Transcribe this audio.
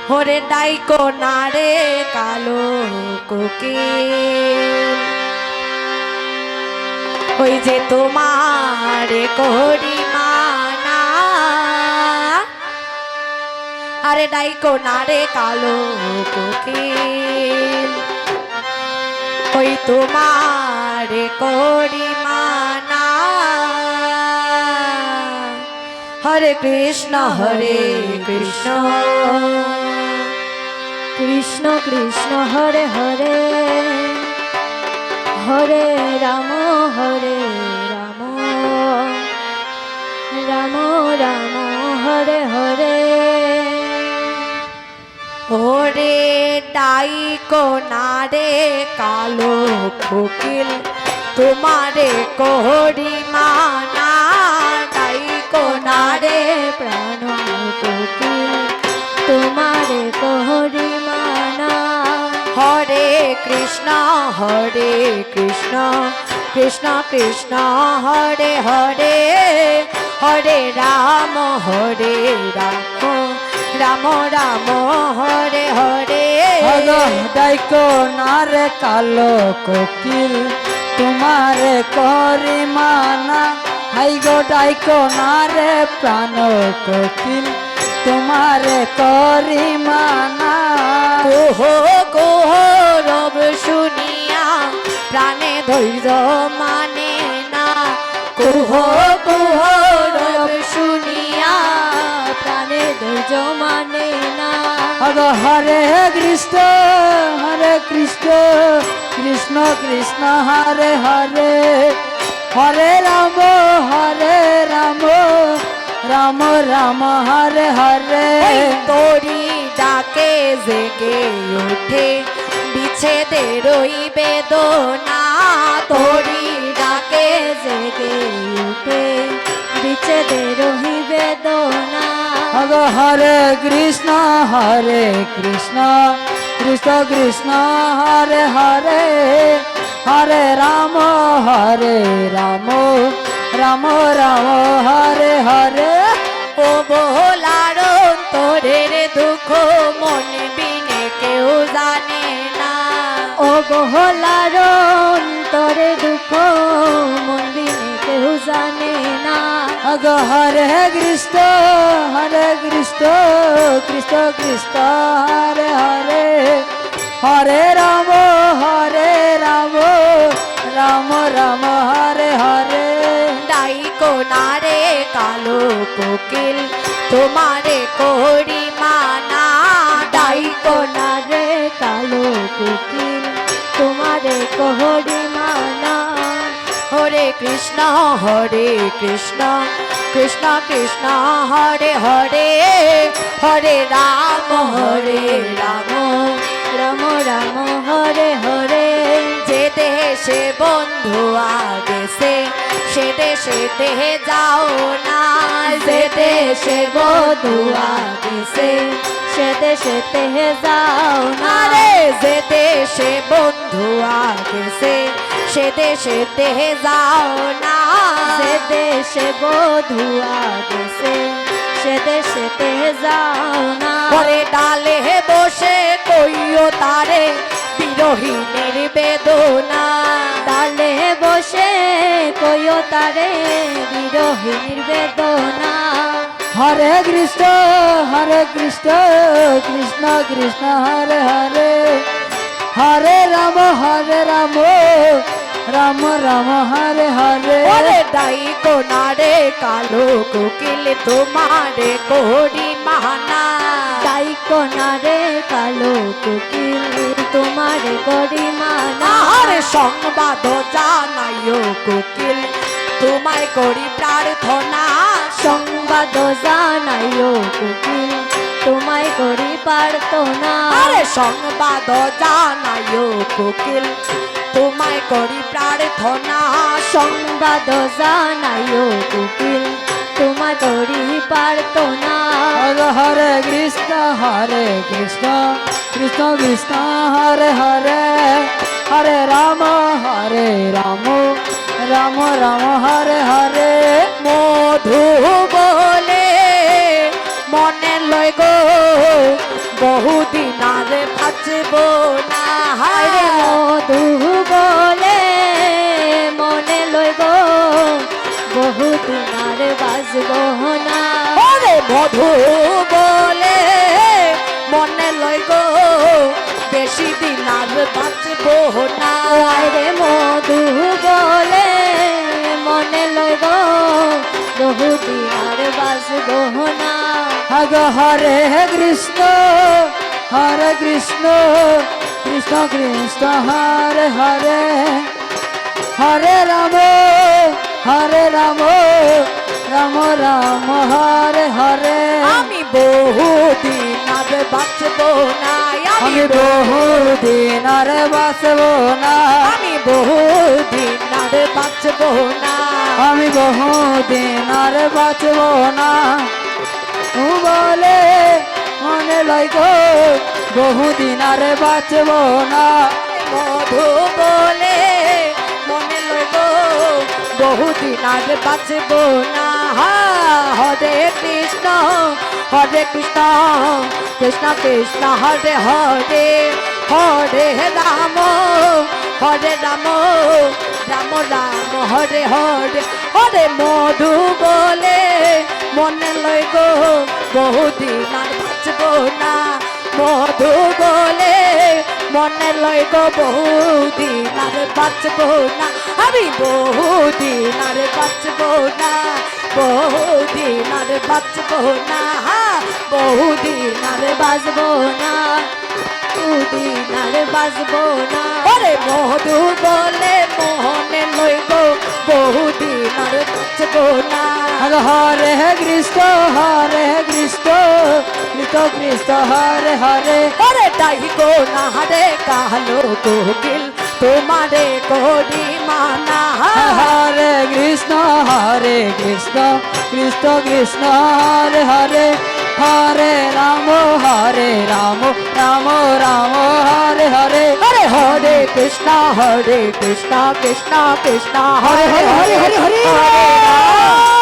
হরে ডাইকো নারে কালো কোকিল ওই যে তোমার করি মানা আরে ডাইকো নারে কালো কোকিল ওই তোমার করি মানা হরে কৃষ্ণ কৃষ্ণ কৃষ্ণ হরে হরে হরে রাম রাম রাম হরে হরে ওরে ডাইকো নারে কালো কোকিল তোমারে করি মানা ডাইকো নারে প্রাণ কোকিল তোমারে কহরি মানা হরে কৃষ্ণ কৃষ্ণ কৃষ্ণ হরে হরে হরে রাম রাম রাম হরে হরে ডাইকো নারে কালো কোকিল তোমারে করি মানা হাই গো ডাইকো নারে প্রাণ কোকিল তোমারে করি মানা কোহ কোহ রব শুনিয়া প্রাণে ধৈর্য মানে না কোহ কোহ রব শুনিয়া প্রাণে ধৈর্য মানে না হরে কৃষ্ণ কৃষ্ণ কৃষ্ণ হরে হরে হরে রাম রাম রাম হরে হরে তোরি ডাকে জেগে ওঠে বিচ্ছেদের ওই বেদনা তোরি ডাকে জেগে উঠে বিচ্ছেদের বেদনা হরে কৃষ্ণ কৃষ্ণ কৃষ্ণ হরে হরে হরে রাম রাম রাম হরে হরে ও বলার তোরের দুঃখ মন বিনে কেউ জানে না ও বহলার অন্তরে দুঃখ মন বিনে কেউ জানে না হরে কৃষ্ণ কৃষ্ণ কৃষ্ণ হরে হরে হরে রাম রাম রাম হরে হরে ডাইকো নারে কালো কোকিল তোমারে করি মানা ডাইকো নারে কালো কোকিল তোমারে কহরি মানা হরে কৃষ্ণ কৃষ্ণ কৃষ্ণ হরে হরে হরে রাম রাম রাম হরে হরে যে দেশে বন্ধু আগেছে সে দেশে যাও না যে দেশে বধু আগেছে সে দেশেতে যাও না আরে যে দেশে বন্ধু আগেছে সে দেশে যাও না যে দেশে বধু আগেছে সে দেশেতে যাও না পরে ডালে বসে কইও তারে বিরোহিনীর বেদনা ডালে বসে কইও তারে বিরোহিনীর বেদনা হরে কৃষ্ণ কৃষ্ণ কৃষ্ণ হরে হরে হরে রাম রাম রাম হরে হরে ওরে ডাইকো নারে কালো কোকিল তোমারে করি মানা ডাইকো নারে কালো কোকিল তোমারে করি মানা আরে সংবাদ জানাইও কোকিল তোমায় করি প্রার্থনা সংবাদ জানাইও কোকিল তোমায় করি প্রার্থনা আরে সংবাদ জানাইও কোকিল তোমায় করি প্রার্থনা সংবাদ জানাইও কোকিল তোমায় করি প্রার্থনা হরে কৃষ্ণ কৃষ্ণ কৃষ্ণ হরে হরে হরে রাম রাম রাম হরে হরে মধু বলে মনে লয় গো বহুদিন আর বাঁচব না আরে মধু বলে মনে লই গো বহুদিন আর বাঁচব না ওরে মধু বলে মনে লই গো বেশি দিন আর বাঁচব না আরে মধু বলে মনে লই গো বহুদিন আর বাঁচব না হগ হরে কৃষ্ণ হরে কৃষ্ণ কৃষ্ণ কৃষ্ণ হরে হরে হরে রাম রাম রাম হরে হরে আমি বহুদিন আর বাঁচব না আমি বহুদিন আর বাঁচব না আমি বহুদিন আর বাঁচব না আমি বহুদিন আর বাঁচব না তু বলে মনে লই গো বহুদিন আর বাঁচব না মধু বলে মনে লই গো বহুদিন আর বাঁচব না হরে কৃষ্ণ কৃষ্ণ কৃষ্ণ হরে হরে হরে রাম রাম রাম হরে হরে হরে মধু বলে মনে লই গো বহুদিন আর বাঁচব না মধু বলে মনে লই গো বহুদিন আর বাঁচব না আমি বহুদিন আর বাঁচব না বহুদিন আর বাঁচব না বহুদিন আর বাঁচব না বহুদিন আর বাঁচব না ওরে মধু বলে মনে লই গো বহুদিন আর বাঁচব না হগ হরে কৃষ্ণ কৃষ্ণ কৃষ্ণ হরে হরে ওরে তাই গো না হরে কালো কোকিল তোমারে করি মানা হরে কৃষ্ণ কৃষ্ণ কৃষ্ণ হরে হরে হরে রাম রাম রাম হরে হরে হরে হরে কৃষ্ণ কৃষ্ণ কৃষ্ণ হরে হরে হরে হরে হরে হরে রাম